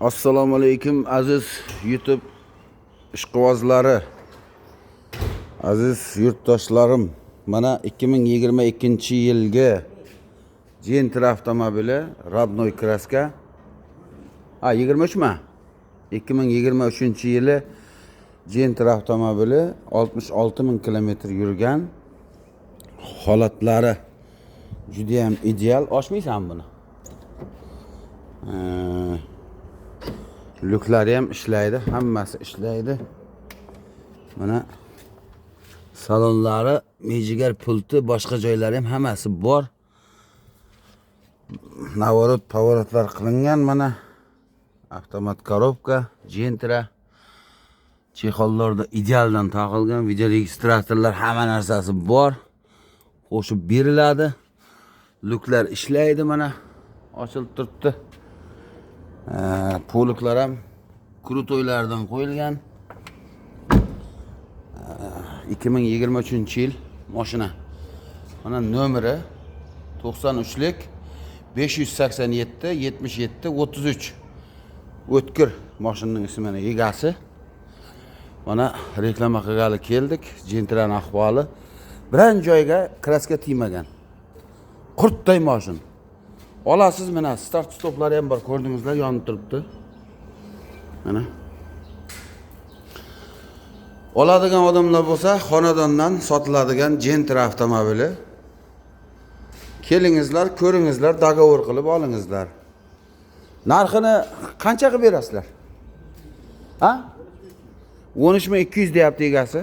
Assalomu alaykum aziz YouTube ishqibozlari, aziz yurtdoshlarim. Mana 2022-yilgi Gentra avtomobili Radnoy kraska. 23 mi? 2023-yili Gentra avtomobili 66.000 kilometr yurgan. Holatlari juda ham ideal. Ochmaysan buni? Luklari ham ishlaydi, hammasi ishlaydi. Mana salonlari, mejigar pulti, boshqa joylari ham hammasi bor. Navorot, pavorotlar qilingan. Mana avtomat korobka, Gentra. Chexollarda idealdan taqilgan, video registratorlar, hamma narsasi bor. Qo'shib beriladi. Luklar ishlaydi, mana ochilib turibdi. Poliklar ham krutoylardan qo'yilgan. 2023-yil mashina. Mana nomeri 93lik 587 77 33. O'tkir mashinaning ismi, mana egasi. Mana reklama qilgani keldik. Gentraning ahvoli biron joyga kraska tegmagan. Qurtday mashina. Olasiz, mana start stoplari ham bor, ko'rdingizlar, yonib turibdi. Mana. Oladigan odamlar bo'lsa, xonadondan sotiladigan Gentra avtomobili. Kelingizlar, ko'ringizlar, dogovor qilib olingizlar. Narxini qancha qilib berasizlar? Ha? 13.200 deyapti egasi.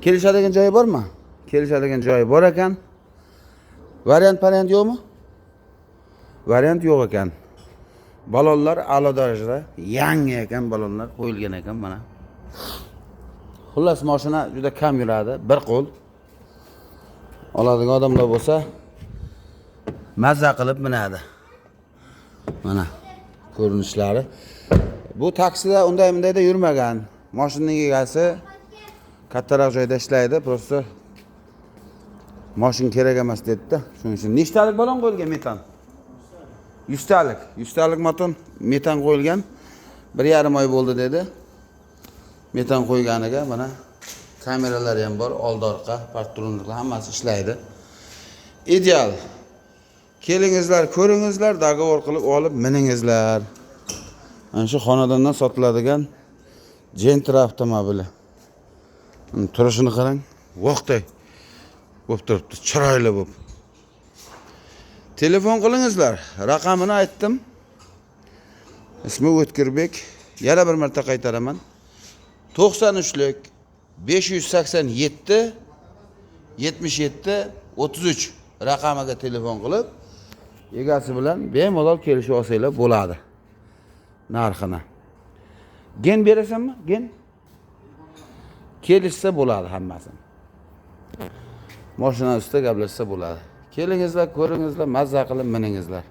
Kelishadigan joyi bormi? Kelishadigan joyi bor ekan. Variant yo'qmi? Variant yo'q ekan. Balonlar a'lo darajada yangi ekan, balonlar qo'yilgan ekan mana. Xullas mashina juda kam yuradi, bir qo'l. Oladigan odamlar bo'lsa, mazza qilib minadi. Mana ko'rinishlari. Bu taksida unday-mundayda yurmagan. Mashinaning egasi kattaroq joyda ishlaydi, prosta mashina kerak emas dedi-da. Shuning uchun nechtalik balon qo'yilgan metan? 100 talik motor metan qo'yilgan. 1,5 oy bo'ldi dedi. Metan qo'yganiga mana kameralari ham bor, old-orqa, patronliklar hammasi ishlaydi. Ideal. Kelingizlar, ko'ringizlar, dogovor qilib olib miningizlar. Mana shu xonadondan sotiladigan Gentra avtomobili. Turishini qarang, voqtay bo'lib turibdi, chiroyli bo'lib. Telefon qilingizlar. Raqamini aytdim. Ismi O'tkirbek. Yana bir marta qaytaraman. 93lik 587 77 33 raqamiga telefon qilib, egasi bilan bemalol kelishib olsanglar bo'ladi. Narxini. Gen berasanmi? Gen? Kelishsa bo'ladi hammasini. Mashina ustida gaplashsa bo'ladi. Kelingizlar, ko'ringizlar, mazza qilib miningizlar.